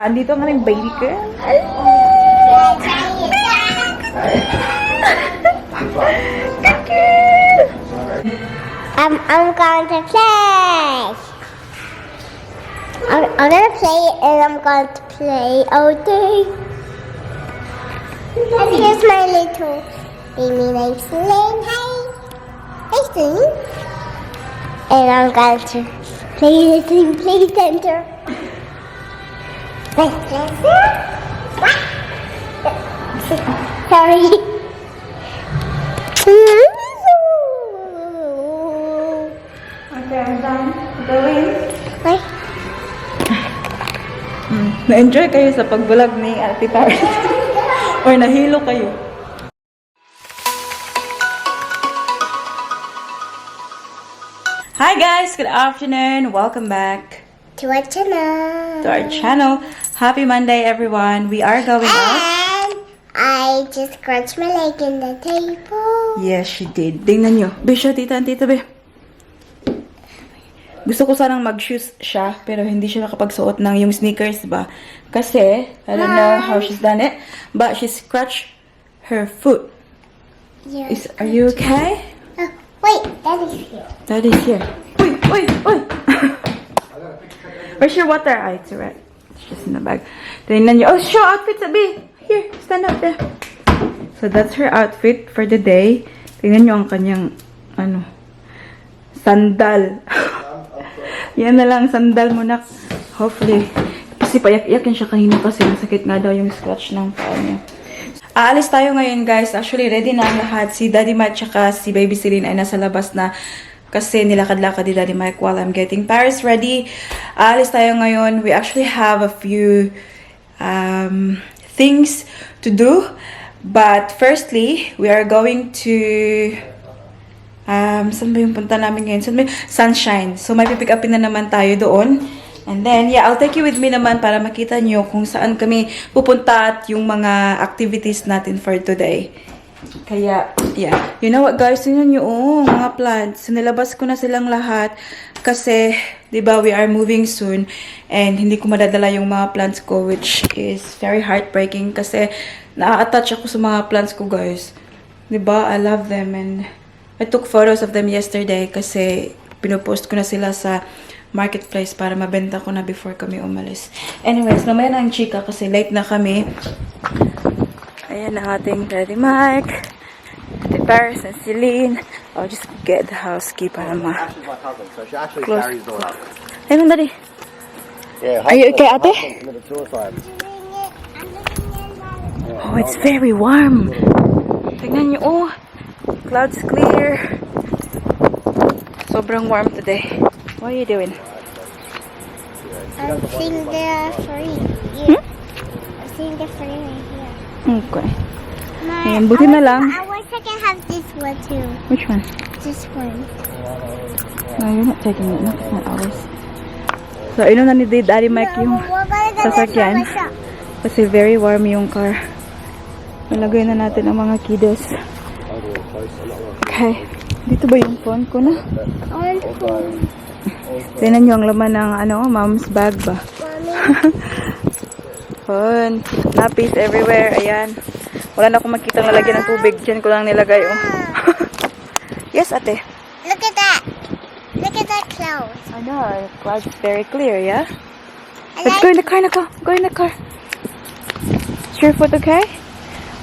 Andito ang aming baby girl. I'm going to play. I'm gonna play and I'm going to play all day. And here's my little baby named Celine. Hi. Hi, Celine. And I'm going to play this in Play Center. Wait, what? Sorry. Okay, I'm done. Going. Wait. Na-enjoy kayo sa pag-vlog ni Ate Paris? Or nahilo kayo? Hi guys! Good afternoon! Welcome back To our channel. Happy Monday everyone! We are going out. And I just scratched my leg in the table. Yes, she did. Tingnan nyo. Be siya, tita, tita, be. Gusto ko sanang mag-shoes siya, pero hindi siya nakapagsuot ng yung sneakers ba? Kasi, I don't know how she's done it, but she scratched her foot. Are you okay? Wait, Daddy's here. Daddy's here. Uy! Where's your water? Ah, it's right. It's just in the bag. Tingnan nyo. Oh, show outfit, sabi. Here, stand up there. So, that's her outfit for the day. Tingnan nyo ang kanyang, sandal. Yan na lang, sandal mo na. Hopefully. Kasi payak-iyakin siya kanina kasi masakit nga daw yung scratch ng paa niya. Aalis tayo ngayon guys. Actually, ready na ang lahat. Si Daddy Mike tsaka si Baby Celine ay nasa labas na kasi nilakad-lakad ni Daddy Mike while I'm getting Paris ready. Aalis tayo ngayon. We actually have a few things to do. But firstly, we are going to... saan ba yung punta namin ngayon? Sunshine. So, may pipick upin na naman tayo doon. And then, yeah, I'll take you with me naman para makita nyo kung saan kami pupunta at yung mga activities natin for today. Kaya, yeah. You know what, guys? Tingnan nyo, mga plants. So, nilabas ko na silang lahat kasi, di ba, we are moving soon. And hindi ko madadala yung mga plants ko, which is very heartbreaking kasi na-attach ako sa mga plants ko, guys. Di ba? I love them and I took photos of them yesterday kasi pinopost ko na sila sa marketplace para mabenta ko na before kami umalis. Anyways, mamaya na ang chika kasi late na kami. Ayan ang ating Daddy Mike, Ate Paris and Celine. I'll just get the house key para close. Ayun, Daddy. Yeah, are you okay, Ate? Oh, it's very warm. Tignan nyo, clouds clear. Sobrang warm today. What are you doing? I'm seeing the free. I'm seeing the free right here. Okay. Ayan, buti na lang. I wish I can have this one too. Which one? This one. No, you're not taking it. No, it's not ours. So, inom na ni Daddy Mike yung sasakyan. Kasi very warm yung car. Nalagay na natin ang mga kiddos. Okay. Dito ba yung phone ko na? Tingnan nyo ang laman ng mom's bag ba? Phone. Nappies everywhere. Ayan. Wala na akong makita nalagyan ng tubig. Diyan ko lang nilagay. Yes, ate. Look at that. Look at that cloud. I know. The cloud's very clear, yeah? Let's go in the car na ko. Go in the car. Is your foot okay?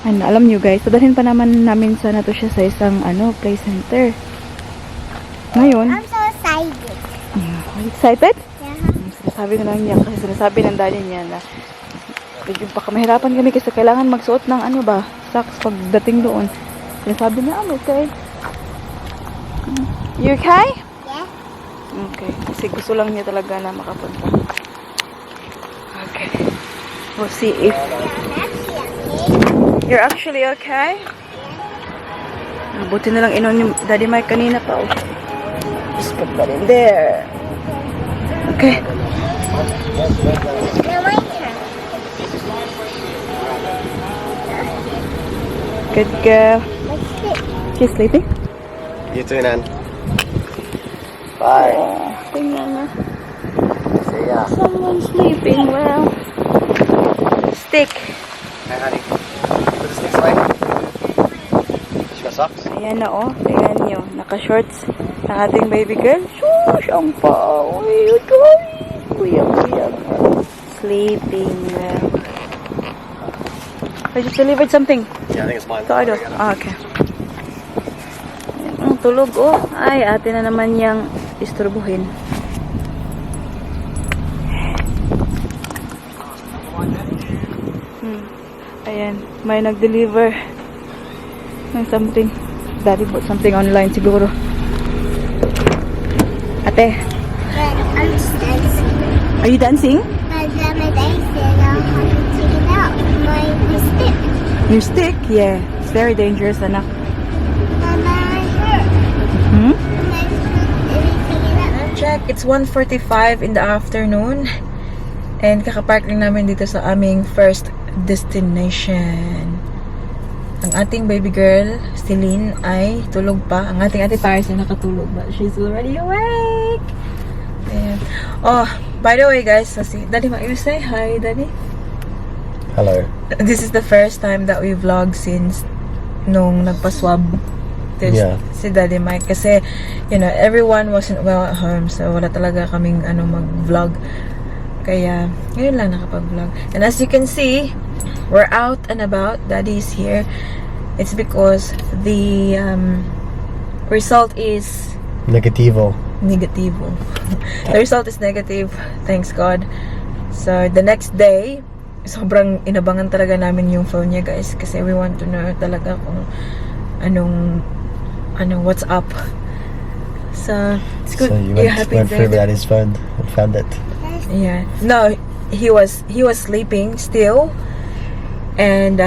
Ano, alam nyo guys, padalhin pa naman namin sana to siya sa isang play center. Ngayon, I'm so excited. Are you excited? Yeah. Sinasabi na lang niya kasi sinasabi ng daddy niya na medyo baka mahirapan kami kasi kailangan magsuot ng socks pagdating doon. Sinasabi niya, I'm okay. You okay? Yeah. Okay. Kasi gusto lang niya talaga na makapunta. Okay. We'll see if you're actually okay? Buti na lang inon yung Daddy Mike kanina pa. Just put that in there. Okay. Now my turn. Good girl. Let's sit. She's sleeping? You too, Nan. Bye. Tingnan na. See ya. Someone's sleeping well. stick. Hey, honey. Put the sticks away. She got socks? Ayan na oh. Tingnan nyo. Naka-shorts ang ating baby girl. Shush! Ang pao. Uyang. Sleeping well. I just delivered something. Yeah, I think it's mine. So, Idol. Ah, okay. Ang tulog oh. Ay, ate na naman yang isturbuhin. Ayan, may nag-deliver ng something. Daddy bought something online siguro. Ate, I'm just dancing. are you dancing? I'm dancing. I'll have to take it out. My stick. Your stick? Yeah, it's very dangerous, anak. Mama, I hurt. Hmm? My foot. Let me take it out. Check, it's 1:45 in the afternoon. And kakapark lang namin dito sa aming first destination. Ang ating baby girl, Celine, ay tulog pa. Ang ating ate Paris ay nakatulog ba? She's already awake! Ayan. Oh, by the way guys, Daddy, you say hi, Daddy? Hello. This is the first time that we vlog since nung nagpa-swab si Daddy Mike. Kasi, you know, everyone wasn't well at home. So, wala talaga kaming mag-vlog. Kaya, ngayon lang nakapag-vlog. And as you can see, we're out and about. Daddy is here. It's because the result is Negativo. negativo. The result is negative. Thanks God. So, the next day, sobrang inabangan talaga namin yung phone niya, guys. Kasi we want to know talaga kung what's up. So, it's good. So you You're went happy through there. Daddy's phone and found it. Yeah. No, he was sleeping still. And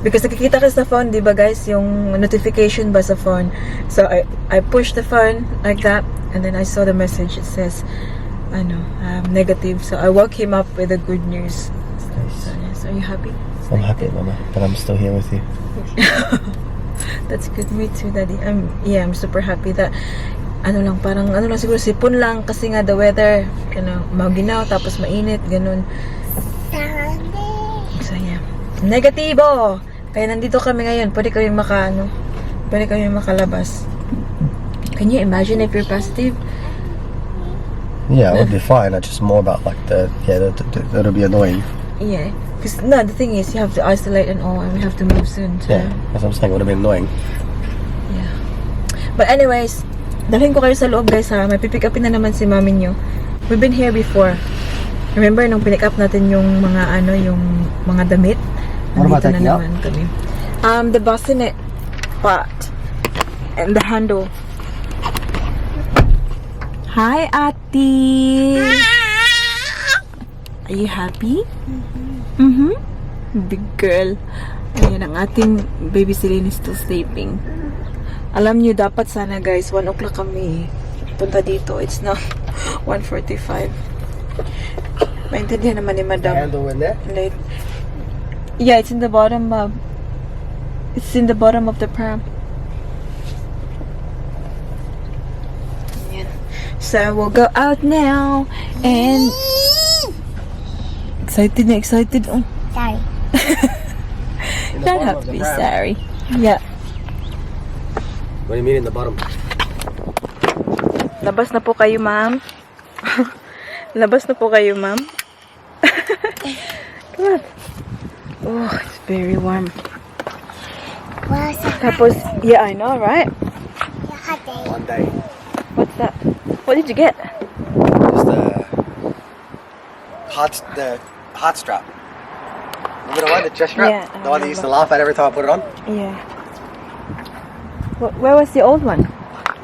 because nakikita ka sa phone, 'di ba guys, yung notification ba sa phone. So I pushed the phone like that and then I saw the message. It says negative. So I woke him up with the good news. Nice. So yes, are you happy? I'm happy, Mama, but I'm still here with you. That's good. Me too, Daddy. I'm super happy that parang siguro sipon lang kasi nga the weather maginaw tapos mainit ganun. So yeah, negatibo. Kaya nandito kami ngayon. Pwede kayong makalabas. Can you imagine if you're positive? Yeah, it would be fine. It's just more about like it'll be annoying. Yeah, because the thing is you have to isolate and all, and we have to move soon. So. Yeah, that's what I'm saying. It would have been annoying. Yeah. But anyways, dalhin ko kayo sa loob guys ha. May pipick upin na naman si mami nyo. We've been here before. Remember nung pinick up natin yung mga yung mga damit? What about Nandito na taking naman kami. The bassinet part and the handle. Hi, Ati. Are you happy? Mm-hmm. Big girl. Ayan, ang ating baby Celine is still sleeping. Alam nyo, dapat sana guys, 1 o'clock kami punta dito. It's now 1:45. Maintindihan naman ni Madam. Handle in there? Late. Yeah, it's in the bottom of... It's in the bottom of the pram. Ayan. So, we'll go out now. And... Excited. Oh. Sorry. Don't have to be sorry. Yeah. What do you mean in the bottom? Labas na po kayo, ma'am. Labas na po kayo, ma'am. Come on. Oh, it's very warm. What's that? Tapos, yeah, I know, right? One day. What's that? What did you get? Just the hot strap. Remember the one, the chest strap? Yeah, I The one that used to remember. laugh at every time I put it on? Yeah. Where was the old one?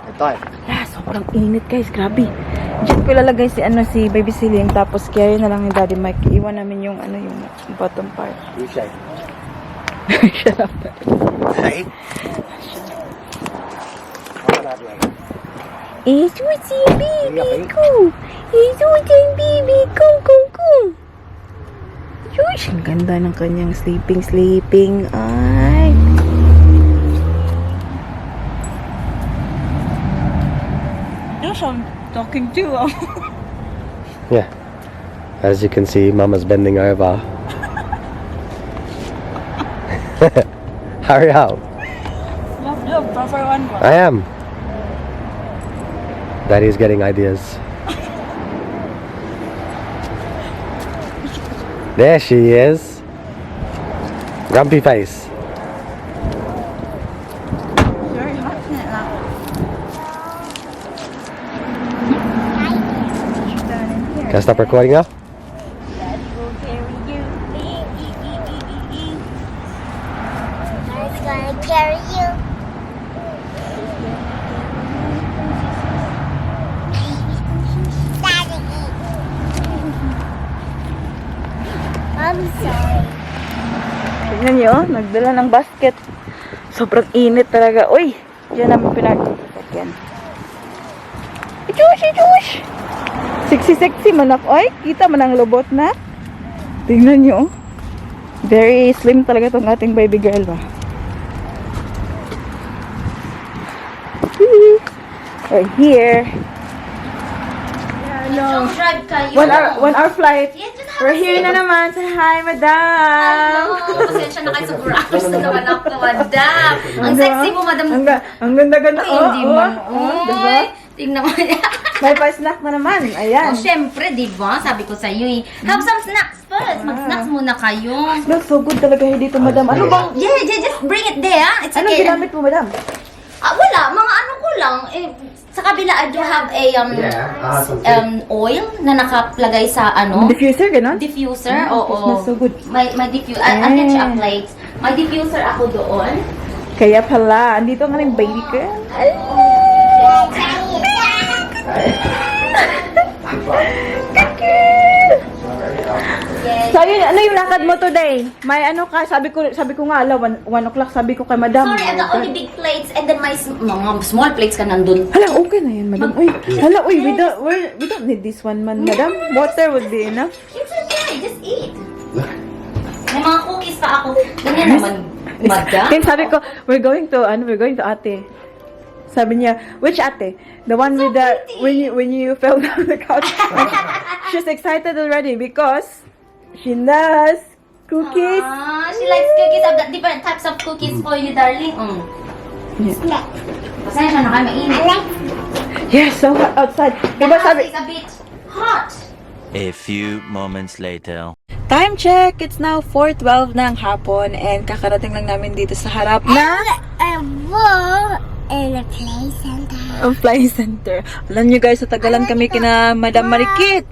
It died. Yeah, sobrang init guys, grabe. Diyan ko ilalagay si baby Celine, tapos carry na lang ni Daddy Mike. Iwan namin yung yung bottom part. You shake. Shut up. Hey. Isusi baby ko. Isusi baby ko. Yush, ang ganda ng kanyang sleeping. Ay. Yes, I'm talking to you. Yeah. As you can see, Mama's bending over. Hurry up. Look, for one more. I am. Daddy's getting ideas. There she is. Grumpy face. Very hot na lang. Can I stop recording now? Dad's gonna carry you. Daddy. I'm sorry. Tignan nyo, nagdala ng basket. Sobrang init talaga. Uy, dyan namin pinag-sakyan. Ichush! Sexy manak. Oy, kita man ang lobot na. Tingnan nyo. Very slim talaga tong ating baby girl ba. We're here. Long drive kayo. 1 hour flight. We're here na naman. Say hi, madam. Hello. Pasensya na kayo, sobrang hours na naman ako, madam. Ang sexy mo, madam. Ang ganda-ganda. Ay, hindi man. Diba? Oy, tingnan mo yan. May pa-snack na naman. Ayan. Oh, syempre, di ba? Sabi ko sa iyo eh. Have some snacks first. Mag-snacks muna kayo. Looks so good talaga dito, madam. Ano bang... Yeah, just bring it there. It's Anong okay. ginamit mo, madam? Wala, mga ano ko lang. Sa kabila, I do have a oil na nakaplagay sa ano. Diffuser, gano'n? Diffuser, It oo. smells so good. May diffuser. I'll get you a plate. May diffuser ako doon. Kaya pala, andito ang aming baby girl. Yes. So, yun, ano yung lakad mo today? May ano ka, sabi ko nga, 1 o'clock, sabi ko kay madam. Sorry, I got only big plates and then my mga small plates ka nandun. Hala, okay na yan, madam. Uy, hala, uy, we don't need this one, man, madam. Water would be enough. It's okay, just eat. May mga cookies pa ako. Ganyan naman, madam. Kaya sabi ko, we're going to ate. Sabi niya, which ate? The one with the, when you fell down the couch. She's excited already because she loves cookies. She likes cookies. I've got different types of cookies for you, darling. Yeah. Pasensya na kayo, mainit. Yeah, so hot outside. The Diba house sabi, is a bit hot. A few moments later. time check, it's now 4:12 ng hapon and kakarating lang namin dito sa harap na In a play center. ang fly center. Alam nyo guys, sa tagalan kami kina Madam Marikit.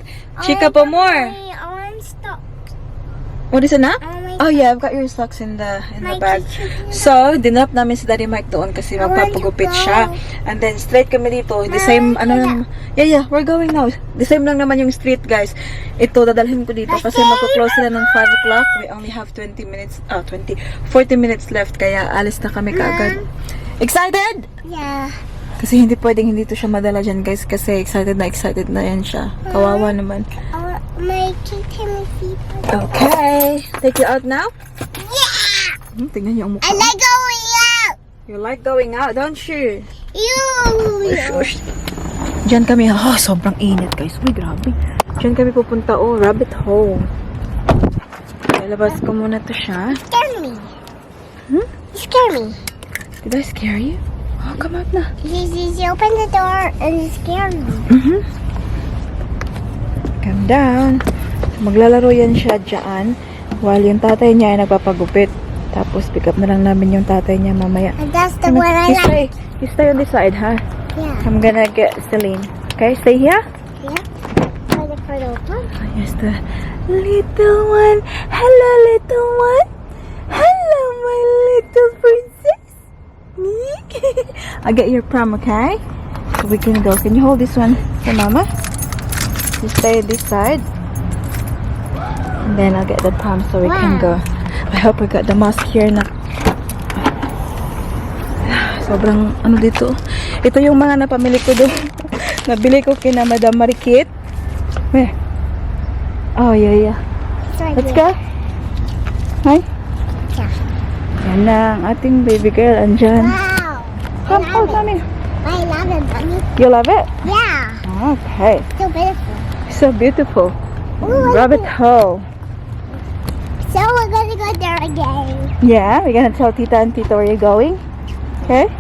Chika pa more. I want stop. What is it na? my Oh yeah, I've got your socks in the My bag. teacher. So, dinrap namin si Daddy Mike doon kasi magpapagupit siya. And then straight kami dito. The same, yeah, we're going now. The same lang naman yung street, guys. Ito, dadalhin ko dito kasi magko-close sila ng 5 o'clock. We only have 40 minutes left. Kaya alis na kami kaagad. Excited? Yeah. Kasi hindi pwedeng hindi to siya madala dyan, guys. Kasi excited na yan siya. Kawawa naman. I want my Playtime with Okay. Take you out now? Yeah. Tingnan niyo ang mukha. I like going out. You like going out, don't you? You. Diyan kami, sobrang init guys. Uy, grabe. Diyan kami pupunta, rabbit hole. Labas ko muna to siya. Scare me. You scare me. Did I scare you? Oh, come out na. You open the door and scare me. Calm down. Maglalaro yan siya dyan while yung tatay niya ay nagpapagupit. Tapos pick up na lang namin yung tatay niya mamaya. And that's the one I like. You stay on this side, ha? Yeah. I'm gonna get Celine. Okay, stay here? Yeah. Try the front open. Here's the little one. Hello, little one. Hello, my little princess. I'll get your pram, okay? So we can go. Can you hold this one for mama? You stay this side. And then I'll get the pram so we can go. I hope I got the mask here na. Sobrang ano dito. Ito yung mga napamili ko doon. Nabili ko kina Madam Marikit. Where? Oh, yeah. Let's go. Hi. Yeah. Yan na ang ating baby girl. Andyan. Wow. Come, hold mommy. I love it, Bunny. You love it? Yeah. Okay. So beautiful. So beautiful. Ooh, Rabbit hole. So we're gonna go there again. Yeah, we're gonna tell Tita and Tito where you're going. Okay?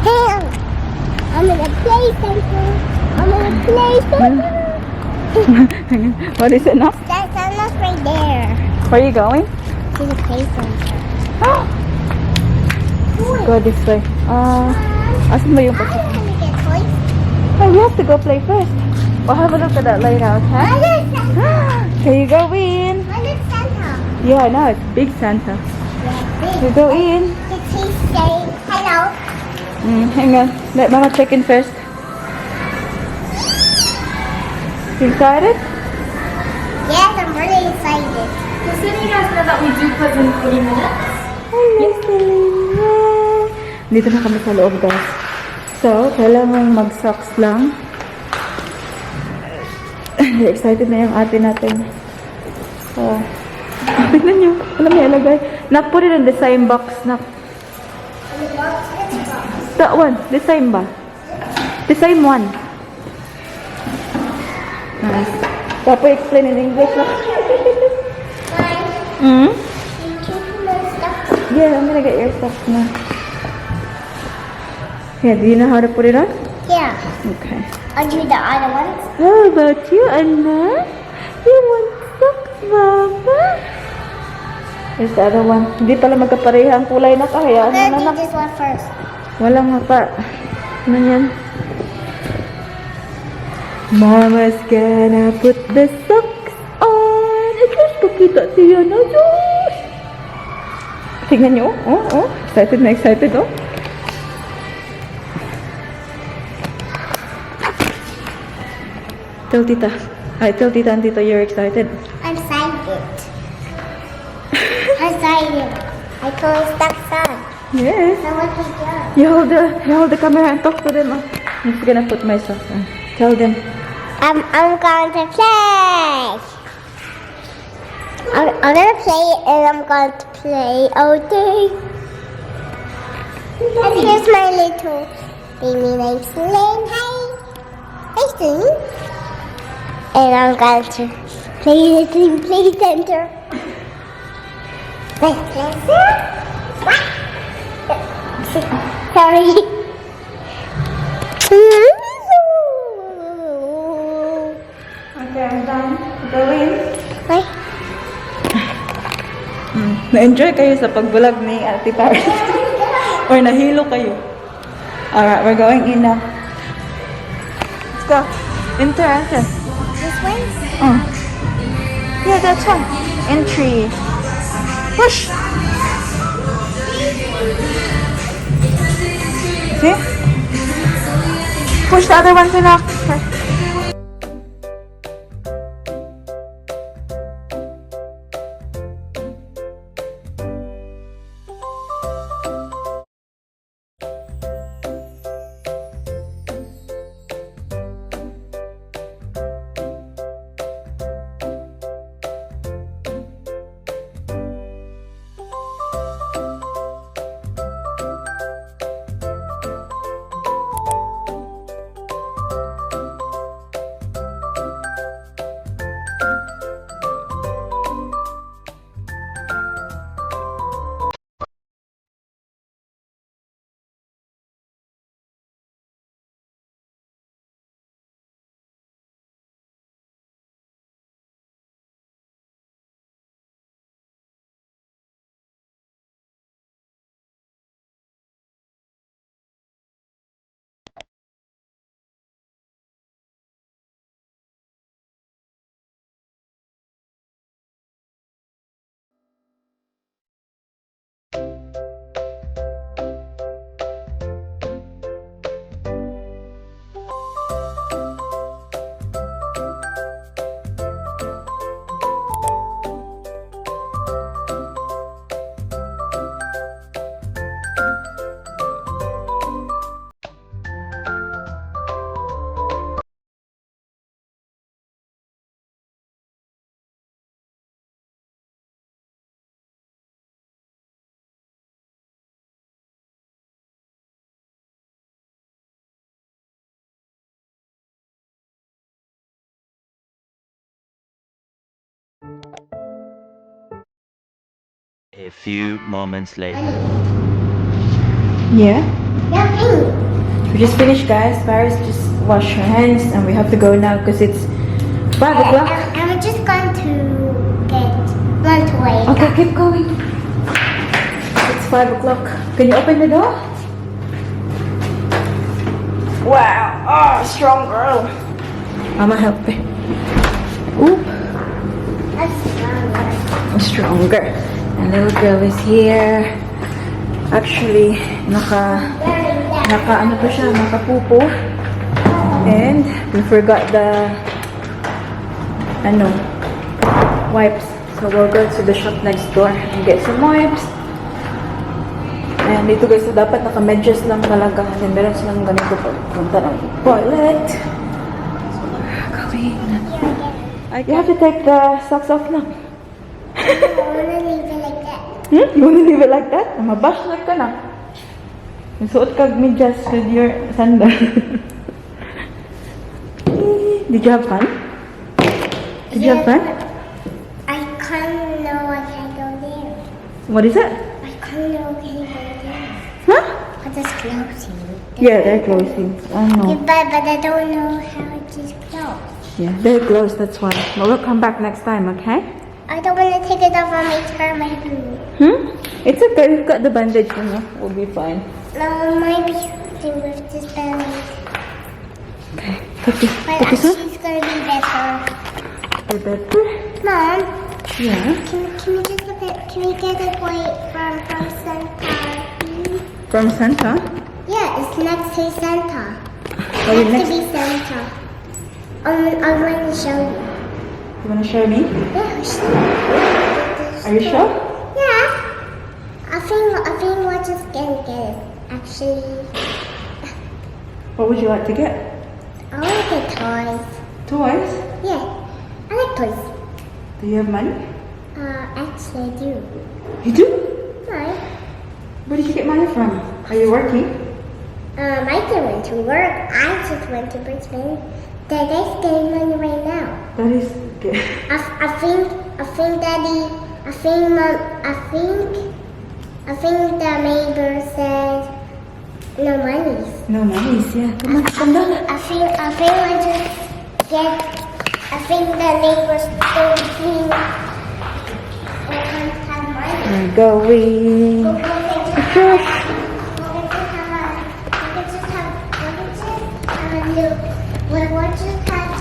Hey, I'm in a play center. I'm in a play center. What is it now? That's almost right there. Where are you going? To the play center. Go this way. Asan ba yung I'm gonna get toys. Oh, you have to go play first. We'll have a look at that lighthouse, huh? Here you go in. What is Santa? Yeah, no, it's big Santa. Yeah, You go in. Did he say hello? Hang on. Let Mama check in first. You excited? Yes, I'm really excited. Just letting you guys know that we do put in 30 minutes. Hello, Selena. Dito na kami sa loob, guys. So, kailangan mag-socks lang. Excited na yung ate natin. So, tignan nyo. Alam mo ilagay. Nak, put it in the same box. Nak. That one. The same ba? The same one. Nice. Tapos explain in English. Nak. Hmm? Yeah, I'm gonna get your stuff now. Yeah, do you know how to put it on? Yeah. Okay. I'll do the other ones. How about you, Anna? You want socks, Mama? Here's the other one. Hindi pala magkapareha ang kulay na kaya. I'm Ano gonna na? do this one first. Walang mapa. Ano yan? Mama's gonna put the socks on. Diyos, pakita siya na, Diyos. Tingnan nyo, oh. Excited na excited, oh. Tell Tita and Tito you're excited. I'm excited. I'm excited. I can't stop sun. Yes. So what we do? You hold the camera and talk to them. I'm just gonna put my socks on. Tell them. I'm going to play. I'm gonna play and I'm going to play all day. And here's my little baby named Lynn. Hi. Hey, Sue. And I'm going to play this in Play Center. Play Center? What? Sorry. Okay, I'm done. Go in. Bye. Na-enjoy kayo sa pag-vlog ni Ate Paris? Or nahilo kayo? Alright, we're going in now. Let's go. Enter. This way? Yeah, that's one. Entry. Push. See? Push the other one, Pinak. A few moments later. Yeah? Yeah, pink. We just finished, guys. Paris just washed her hands and we have to go now because it's 5 o'clock. And we're just going to get one toy. Okay, keep going. It's 5 o'clock. Can you open the door? Wow. Oh, strong girl. Mama, help me. Oop. That's stronger. Stronger. And little girl is here. Actually, ano pa siya, nakapupo. And we forgot the wipes. So we'll go to the shop next door and get some wipes. And dito guys, so dapat naka-medyas lang talaga. And meron silang ganito pagpunta ng toilet. So we're going. You have to take the socks off now. I wanna leave it like that. You wanna leave it like that? Mabash na ka na. Nasuot kag medyas with your sandal. Did you have fun? Did you have fun? I can't know I can't go there. What is it? I can't know I can't go there. Huh? But it's closing. Yeah, they're closing. I know. But I don't know how it is closed. Yeah, they're closed, that's why. But we'll come back next time, okay? I don't want to take it off on my turn my food. It's okay, we've got the bandage, we'll be fine. No, maybe something with this bandage. Okay, take this, But take this off. she's gonna be better. Get better. Mom, Yeah. can we get a plate from Santa? please? From Santa? Yeah, it's next to Santa. Oh, you Next to next? be Santa. I want to show you. You wanna show me? Yeah, I'll show you. Are you sure? Yeah. I think we're just gonna get it. Actually, What would you like to get? I want to get toys. Toys? Yeah, I like toys. Do you have money? Actually, I do. You do? Right. Where did you get money from? Are you working? I didn't went to work. I just went to Brisbane. Daddy's getting money right now. That is good. I think Daddy, I think Mom, I think the neighbor said no money. No money, yeah. Come on, come down. I think I just get, I think the neighbors told me I can't have money. We're going. But we can just have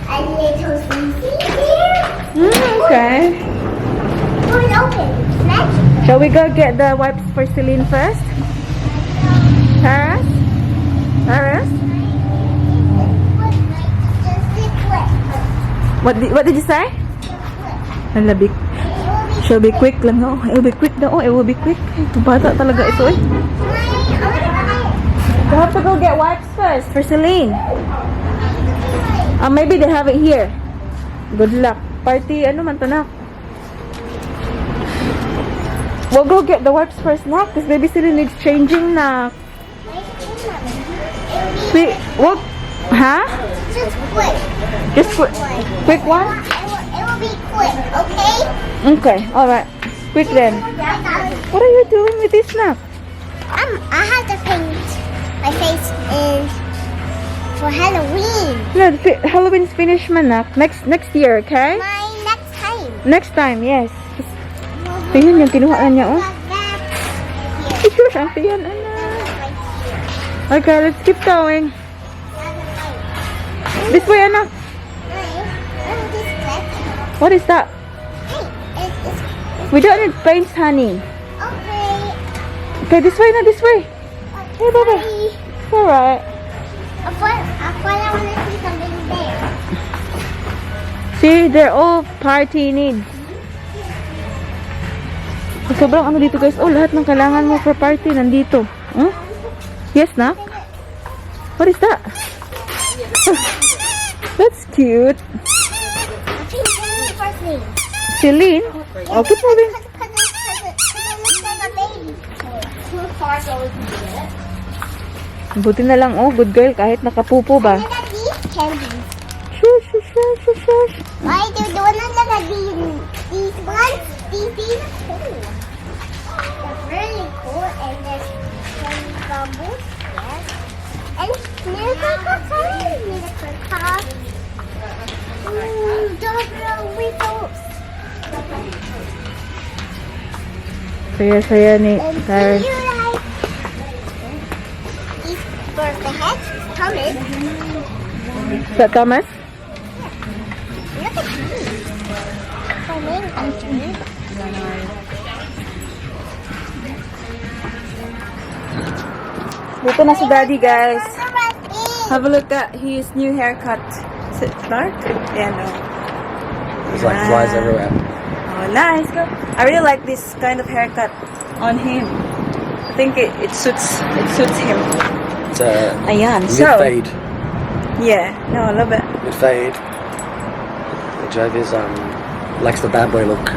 a little CC here. Okay. Oh, it's open. It's magical. Shall we go get the wipes for Celine first? Paris? Paris? What did you say? Hala, she'll be quick lang, no? It will be quick daw. It will be quick. Bata talaga ito eh. You have to go get wipes first for Celine. Maybe they have it here. Good luck. Party, ano man to na? We'll go get the wipes first na, because baby Celine needs changing na. What? Huh? Just quick. Just quick one? It will be quick, okay? Okay, alright. Quick then. What are you doing with this snack? I have to paint my face in for Halloween. No, Halloween's finished man nak. Next year, okay? My next time. Next time, yes. Tingnan yung kinuha na niya, oh. Sure, auntie yan, anak. Okay, let's keep going. This way, anak. What is that? We don't need paints, honey. Okay. Okay, this way na, this way. Hey, baba. It's alright. I thought I want to see something there. See, they're all party needs. Sobrang ano dito guys. Oh, lahat ng kailangan mo for party nandito. Huh? Yes, nak? What is that? That's cute. I think Celine first name. Celine? Oh, keep moving. Because it looks like a baby. Too far so we can do it. Buti na lang, oh, good girl, kahit nakapupo ba? Look at these candies. Shush, shush, shush, shush, shush. Why do you want to look at these ones? These are cool. and there's some bubbles. Yes. And miracle car. Whistles. Saya ni And do parents. you like these for the head? Thomas. Sa Thomas? Look at these. Coming, actually. Dito na si Daddy, guys. Have Have a look at his new haircut. Is it dark? Yeah, no. There's like flies everywhere. Oh, nice. Go. I really like this kind of haircut on him. I think it suits him. It's a Ayan. mid So, fade. yeah. No, I love it. Mid fade. Jove is likes the bad boy look.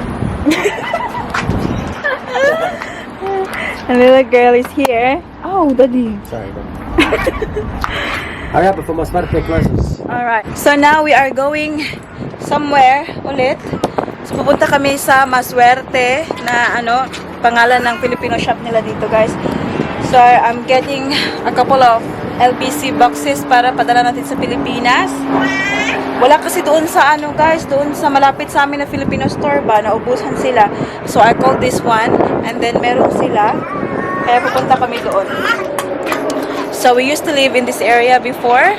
And little girl is here. Oh, Daddy. Sorry, bro. Hurry up before my birthday closes. Alright. So now we are going somewhere ulit. So pupunta kami sa Maswerte na pangalan ng Filipino shop nila dito, guys. So I'm getting a couple of LBC boxes para padala natin sa Pilipinas. Wala kasi doon sa guys, doon sa malapit sa amin na Filipino store ba, naubusan sila. So I called this one and then meron sila. Kaya pupunta kami doon. So we used to live in this area before.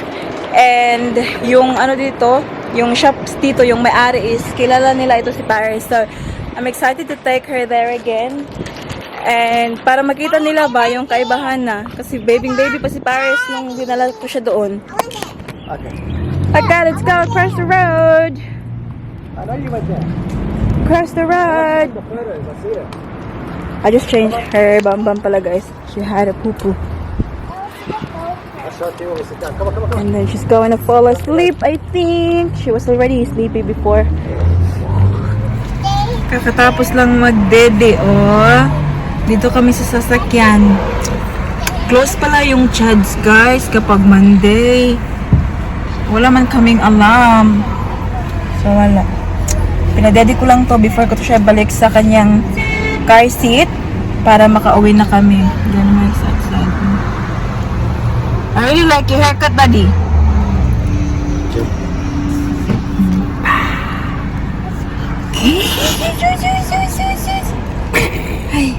And yung dito, yung shops dito, yung may-ari is kilala nila ito si Paris. So I'm excited to take her there again. And para makita nila ba yung kaibahan na. Kasi baby pa si Paris nung dinala ko siya doon. Okay. Okay, let's go across the road. I know you went there. Across the road. The photos, I see it. I just changed her bam pala, guys. She had a poo-poo. I'll show it to you when we sit down. Come on. And then she's going to fall asleep, I think. She was already sleepy before. Kakatapos lang magdede, oh. Dito kami sa sasakyan. Close pala yung Chads, guys, kapag Monday. Wala man kaming alam. So, wala. Pinadedi ko lang to before ko to siya balik sa kanyang car seat para makauwi na kami. Diyan mo excited. I really like your haircut, Daddy. Ay.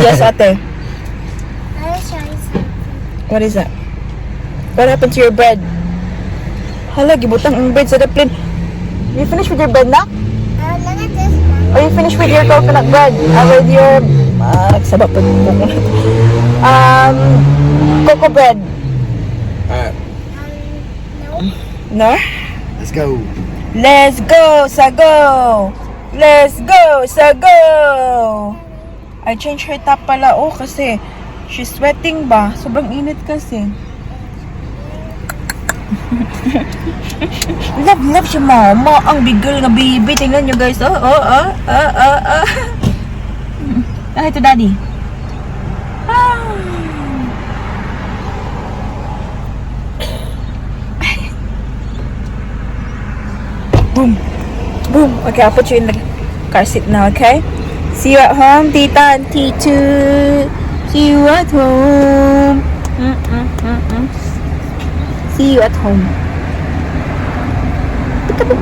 Yes, ate. I'll show you something. What is that? What happened to your bread? Hala, gibutang ang bread sa the plane. You finished with your bread na? Look at this one. Or you finished with your coconut bread? With your... nagsaba pa yung coconut. Cocoa bread. Alright, No. No? let's go. Let's go, Sago! Let's go, Sago! I changed her top pala, kasi she's sweating ba? Sobrang init kasi. Love siya, mama. Ang bigel nga baby. Tingnan nyo, guys. Ah, ito, Daddy. Boom. Boom. Okay, I'll put you in the car seat now, okay? See you at home, Tita and Titu. See you at home. See you at home. Pick up.